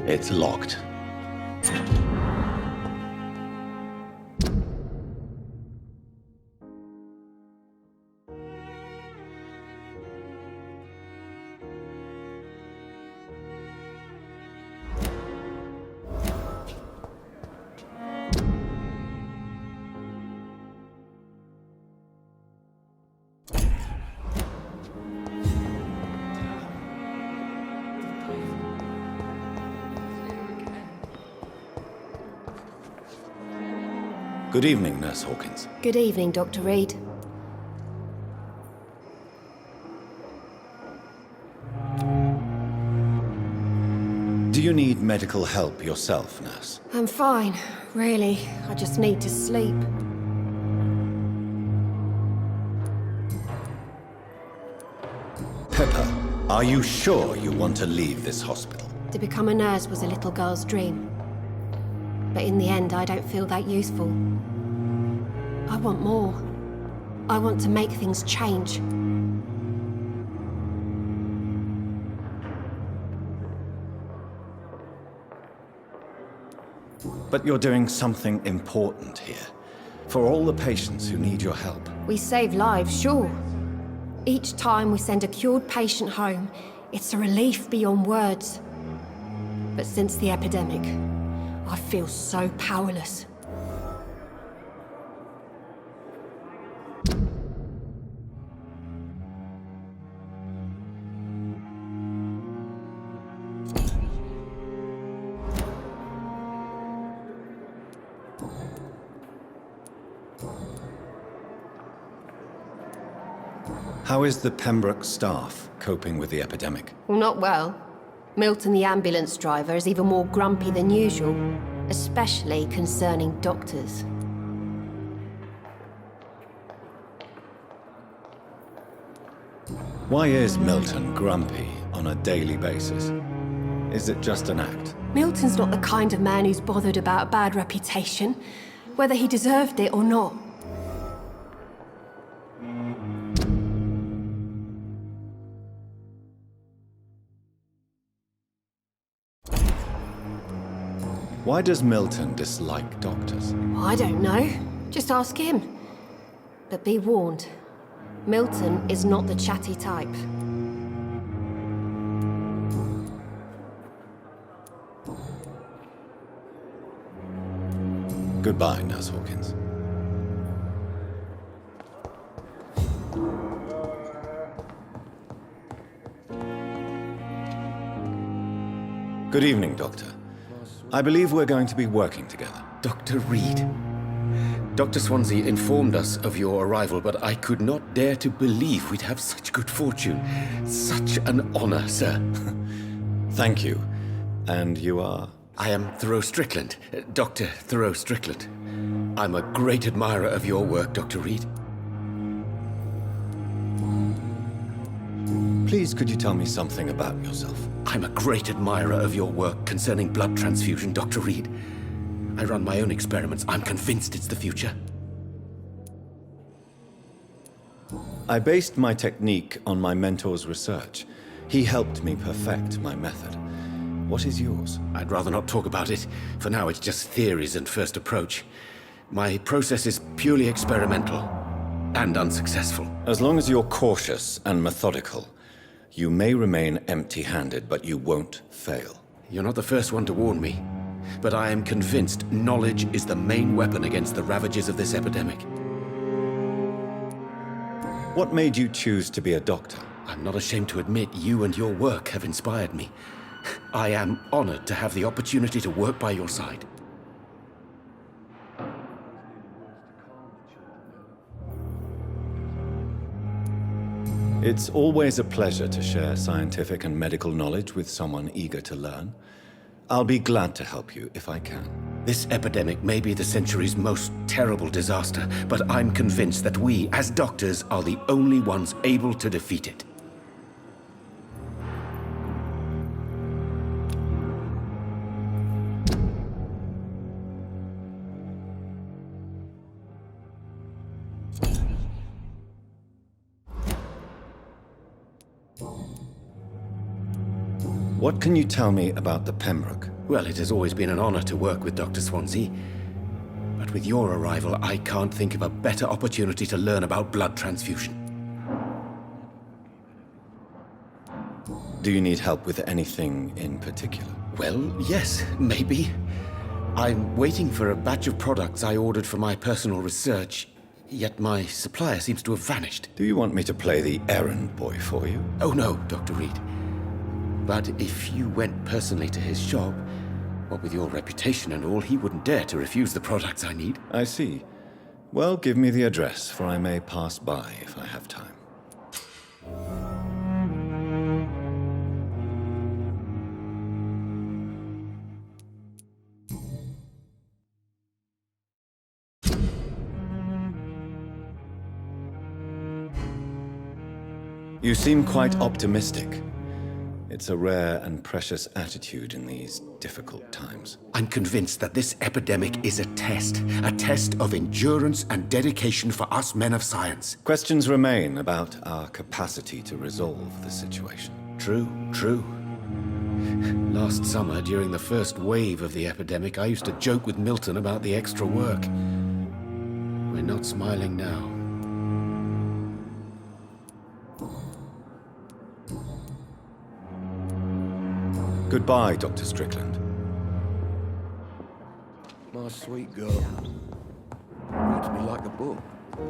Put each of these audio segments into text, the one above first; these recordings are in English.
It's locked. Good evening, Nurse Hawkins. Good evening, Dr. Reed. Do you need medical help yourself, Nurse? I'm fine, really. I just need to sleep. Pepper, are you sure you want to leave this hospital? To become a nurse was a little girl's dream. But in the end, I don't feel that useful. I want more. I want to make things change. But you're doing something important here. For all the patients who need your help. We save lives, sure. Each time we send a cured patient home, it's a relief beyond words. But since the epidemic, I feel so powerless. How is the Pembroke staff coping with the epidemic? Well, not well. Milton, the ambulance driver, is even more grumpy than usual, especially concerning doctors. Why is Milton grumpy on a daily basis? Is it just an act? Milton's not the kind of man who's bothered about a bad reputation, whether he deserved it or not. Why does Milton dislike doctors? I don't know. Just ask him. But be warned, Milton is not the chatty type. Goodbye, Nurse Hawkins. Good evening, Doctor. I believe we're going to be working together. Dr. Reed. Dr. Swansea informed us of your arrival, but I could not dare to believe we'd have such good fortune. Such an honor, sir. Thank you. And you are? I am Thoreau Strickland, Dr. Thoreau Strickland. I'm a great admirer of your work, Dr. Reed. Please, could you tell me something about yourself? I'm a great admirer of your work concerning blood transfusion, Dr. Reed. I run my own experiments. I'm convinced it's the future. I based my technique on my mentor's research. He helped me perfect my method. What is yours? I'd rather not talk about it. For now, it's just theories and first approach. My process is purely experimental and unsuccessful. As long as you're cautious and methodical, you may remain empty-handed, but you won't fail. You're not the first one to warn me, but I am convinced knowledge is the main weapon against the ravages of this epidemic. What made you choose to be a doctor? I'm not ashamed to admit you and your work have inspired me. I am honored to have the opportunity to work by your side. It's always a pleasure to share scientific and medical knowledge with someone eager to learn. I'll be glad to help you if I can. This epidemic may be the century's most terrible disaster, but I'm convinced that we, as doctors, are the only ones able to defeat it. What can you tell me about the Pembroke? Well, it has always been an honor to work with Dr. Swansea. But with your arrival, I can't think of a better opportunity to learn about blood transfusion. Do you need help with anything in particular? Well, yes, maybe. I'm waiting for a batch of products I ordered for my personal research, yet my supplier seems to have vanished. Do you want me to play the errand boy for you? Oh no, Dr. Reed. But if you went personally to his shop, what with your reputation and all, he wouldn't dare to refuse the products I need. I see. Well, give me the address, for I may pass by if I have time. You seem quite optimistic. It's a rare and precious attitude in these difficult times. I'm convinced that this epidemic is a test of endurance and dedication for us men of science. Questions remain about our capacity to resolve the situation. True. Last summer, during the first wave of the epidemic, I used to joke with Milton about the extra work. We're not smiling now. Goodbye, Dr. Strickland. My sweet girl. Reads me like a book. I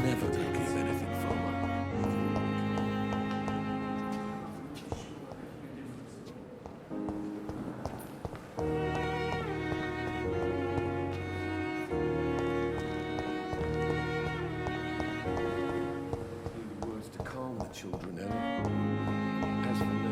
never did keep anything from her. Few words to calm the children, Ellen. As for me,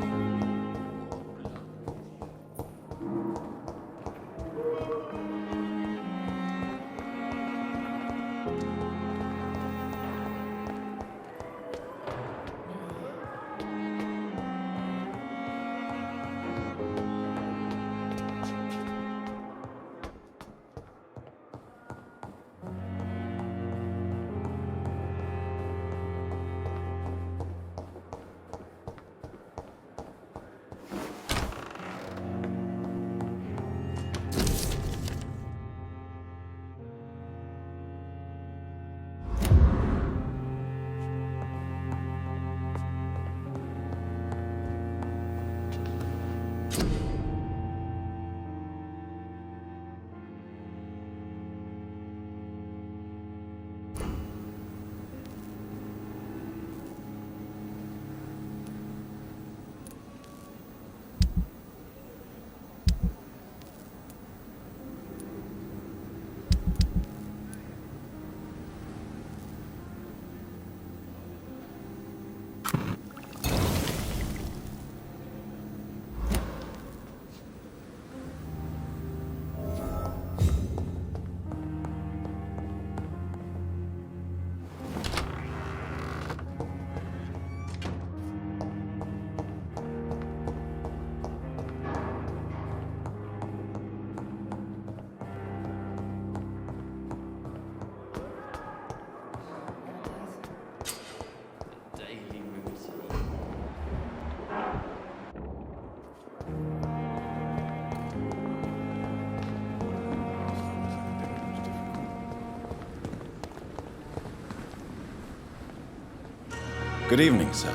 Good evening, sir.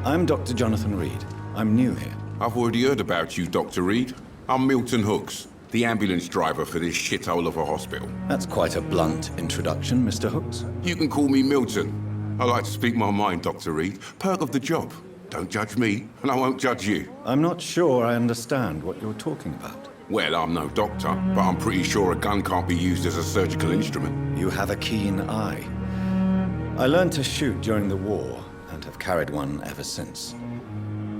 I'm Dr. Jonathan Reed. I'm new here. I've already heard about you, Dr. Reed. I'm Milton Hooks, the ambulance driver for this shithole of a hospital. That's quite a blunt introduction, Mr. Hooks. You can call me Milton. I like to speak my mind, Dr. Reed. Perk of the job. Don't judge me, and I won't judge you. I'm not sure I understand what you're talking about. Well, I'm no doctor, but I'm pretty sure a gun can't be used as a surgical instrument. You have a keen eye. I learned to shoot during the war, and have carried one ever since.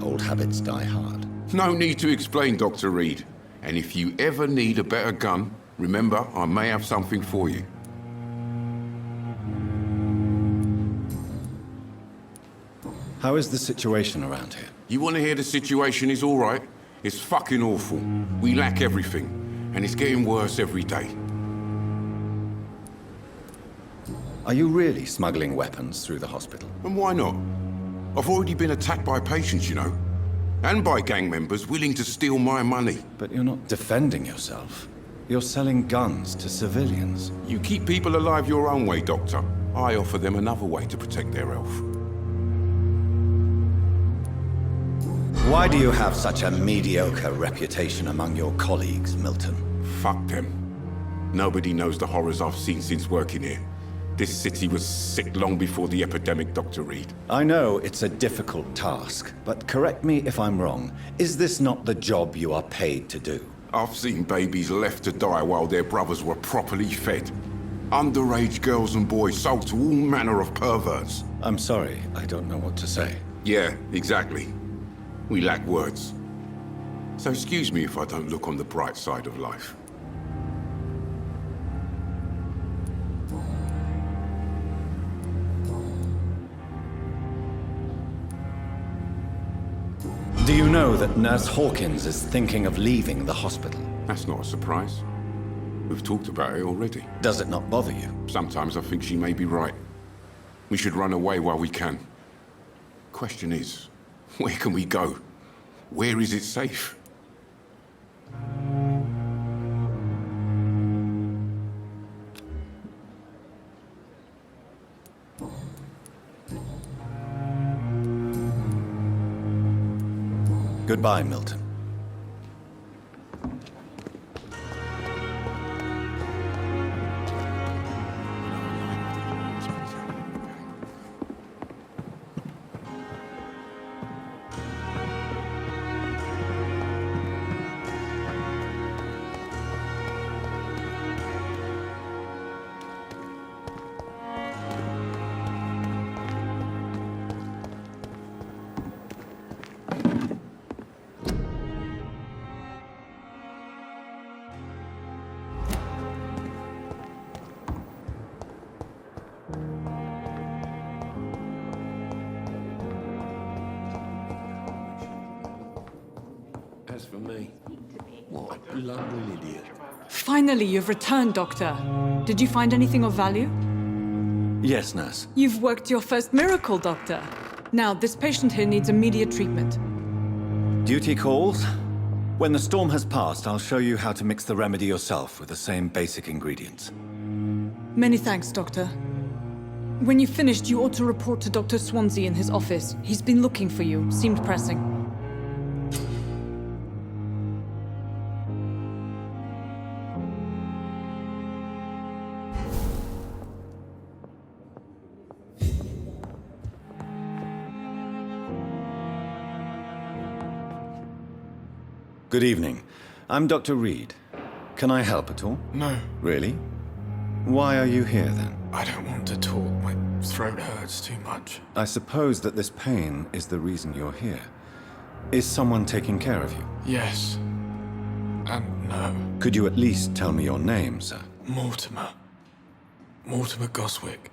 Old habits die hard. No need to explain, Dr. Reed. And if you ever need a better gun, remember, I may have something for you. How is the situation around here? You want to hear the situation is all right? It's fucking awful. We lack everything, and it's getting worse every day. Are you really smuggling weapons through the hospital? And why not? I've already been attacked by patients, you know. And by gang members willing to steal my money. But you're not defending yourself. You're selling guns to civilians. You keep people alive your own way, Doctor. I offer them another way to protect their health. Why do you have such a mediocre reputation among your colleagues, Milton? Fuck them. Nobody knows the horrors I've seen since working here. This city was sick long before the epidemic, Dr. Reed. I know it's a difficult task, but correct me if I'm wrong. Is this not the job you are paid to do? I've seen babies left to die while their brothers were properly fed. Underage girls and boys sold to all manner of perverts. I'm sorry, I don't know what to say. Yeah, exactly. We lack words. So excuse me if I don't look on the bright side of life. Do you know that Nurse Hawkins is thinking of leaving the hospital? That's not a surprise. We've talked about it already. Does it not bother you? Sometimes I think she may be right. We should run away while we can. Question is, where can we go? Where is it safe? Goodbye, Milton. As for me, what a bloody idiot. Finally, you've returned, Doctor. Did you find anything of value? Yes, nurse. You've worked your first miracle, Doctor. Now, this patient here needs immediate treatment. Duty calls. When the storm has passed, I'll show you how to mix the remedy yourself with the same basic ingredients. Many thanks, Doctor. When you've finished, you ought to report to Dr. Swansea in his office. He's been looking for you. Seemed pressing. Good evening. I'm Dr. Reed. Can I help at all? No, Really? Why are you here then? I don't want to talk. My throat hurts too much. I suppose that this pain is the reason you're here. Is someone taking care of you? Yes. And no. Could you at least tell me your name, sir? Mortimer. Mortimer Goswick.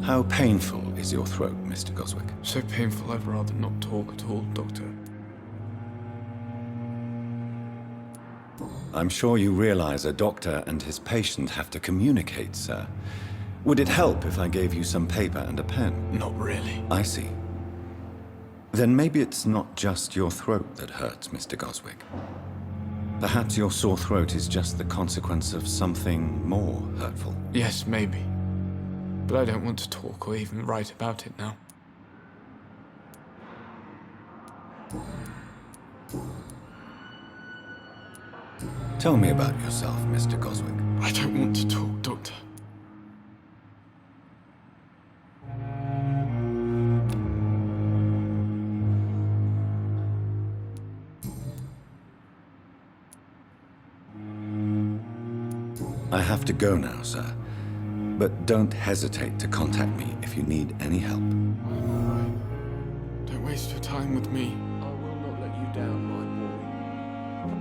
How painful is your throat, Mr. Goswick? So painful I'd rather not talk at all, Doctor. I'm sure you realize a doctor and his patient have to communicate, sir. Would it help if I gave you some paper and a pen? Not really. I see. Then maybe it's not just your throat that hurts, Mr. Goswick. Perhaps your sore throat is just the consequence of something more hurtful. Yes, maybe. But I don't want to talk or even write about it now. Tell me about yourself, Mr. Goswick. I don't want to talk, Doctor. I have to go now, sir. But don't hesitate to contact me if you need any help. Don't waste your time with me. I will not let you down, my boy.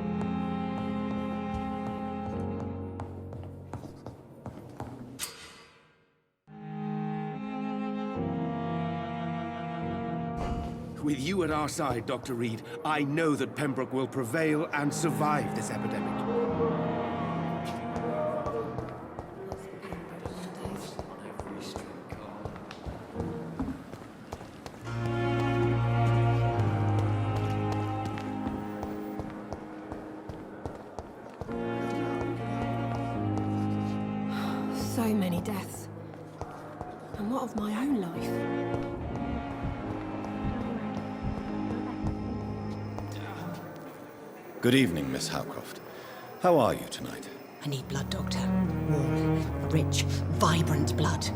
With you at our side, Dr. Reed, I know that Pembroke will prevail and survive this epidemic. So many deaths. And what of my own life? Good evening, Miss Howcroft. How are you tonight? I need blood, Doctor. Warm, rich, vibrant blood.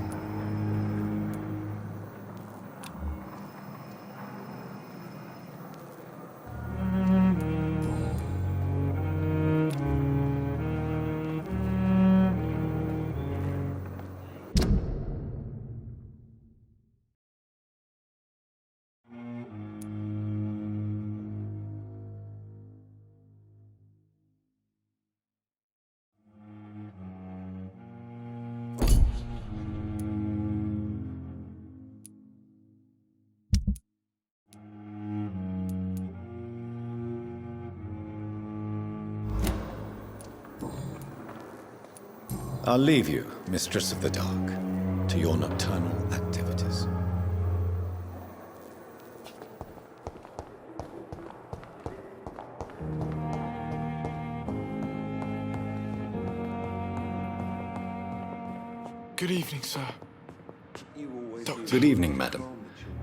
I'll leave you, Mistress of the Dark, to your nocturnal activities. Good evening, sir. Doctor. Good evening, madam.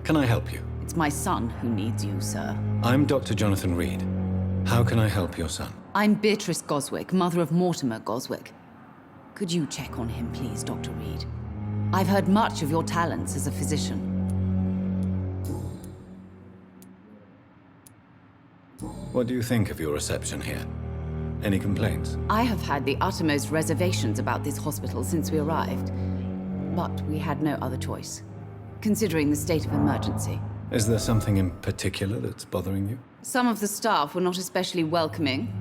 Can I help you? It's my son who needs you, sir. I'm Dr. Jonathan Reed. How can I help your son? I'm Beatrice Goswick, mother of Mortimer Goswick. Could you check on him, please, Dr. Reed? I've heard much of your talents as a physician. What do you think of your reception here? Any complaints? I have had the uttermost reservations about this hospital since we arrived. But we had no other choice, considering the state of emergency. Is there something in particular that's bothering you? Some of the staff were not especially welcoming.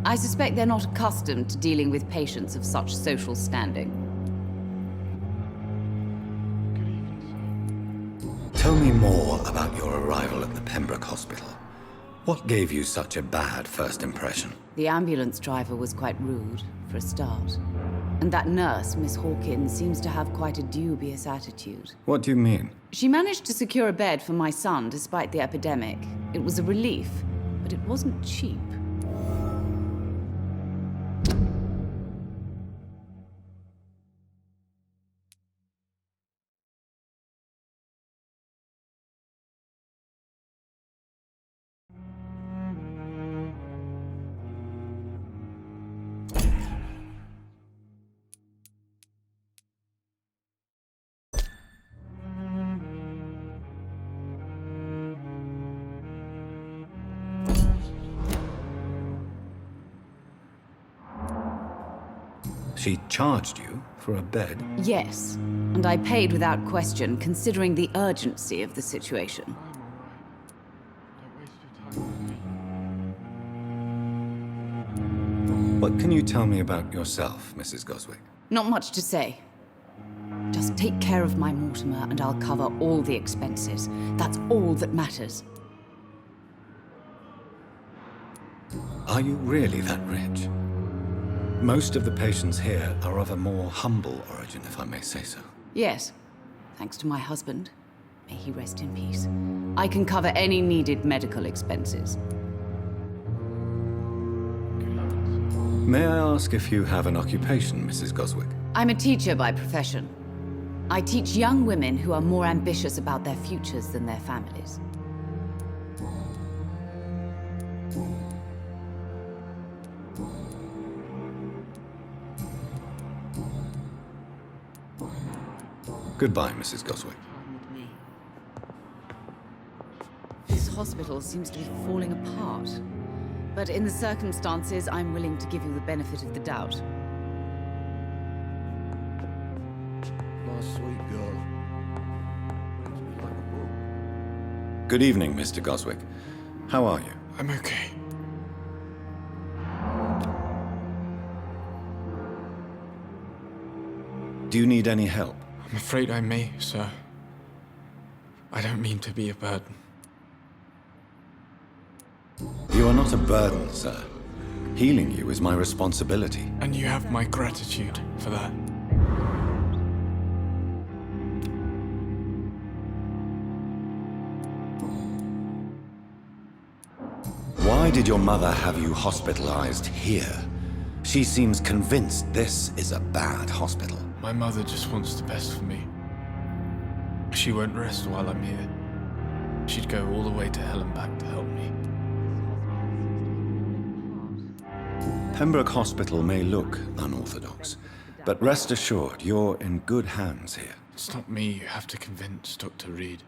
I suspect they're not accustomed to dealing with patients of such social standing. Tell me more about your arrival at the Pembroke Hospital. What gave you such a bad first impression? The ambulance driver was quite rude, for a start. And that nurse, Miss Hawkins, seems to have quite a dubious attitude. What do you mean? She managed to secure a bed for my son despite the epidemic. It was a relief, but it wasn't cheap. She charged you for a bed? Yes, and I paid without question, considering the urgency of the situation. Don't waste your time with me. What can you tell me about yourself, Mrs. Goswick? Not much to say. Just take care of my Mortimer and I'll cover all the expenses. That's all that matters. Are you really that rich? Most of the patients here are of a more humble origin, if I may say so. Yes, thanks to my husband. May he rest in peace. I can cover any needed medical expenses. May I ask if you have an occupation, Mrs. Goswick? I'm a teacher by profession. I teach young women who are more ambitious about their futures than their families. Goodbye, Mrs. Goswick. This hospital seems to be falling apart. But in the circumstances, I'm willing to give you the benefit of the doubt. My sweet girl. Reads me like a book. Good evening, Mr. Goswick. How are you? I'm okay. Do you need any help? I'm afraid I may, sir. I don't mean to be a burden. are not a burden, sir. Healing you is my responsibility. And you have my gratitude for that. Why did your mother have you hospitalized here? She seems convinced this is a bad hospital. My mother just wants the best for me. She won't rest while I'm here. She'd go all the way to hell and back to help me. Pembroke Hospital may look unorthodox, but rest assured you're in good hands here. It's not me you have to convince, Dr. Reed.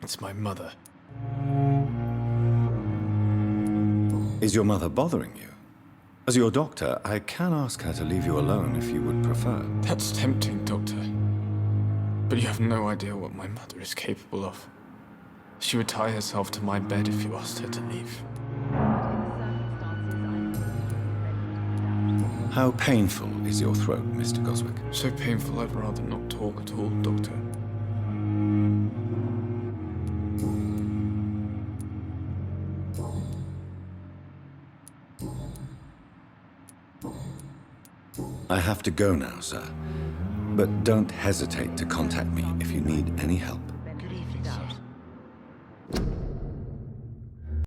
It's my mother. Is your mother bothering you? As your doctor, I can ask her to leave you alone if you would prefer. That's tempting, Doctor. But you have no idea what my mother is capable of. She would tie herself to my bed if you asked her to leave. How painful is your throat, Mr. Goswick? So painful I'd rather not talk at all, Doctor. I have to go now, sir. But don't hesitate to contact me if you need any help. Good evening, sir.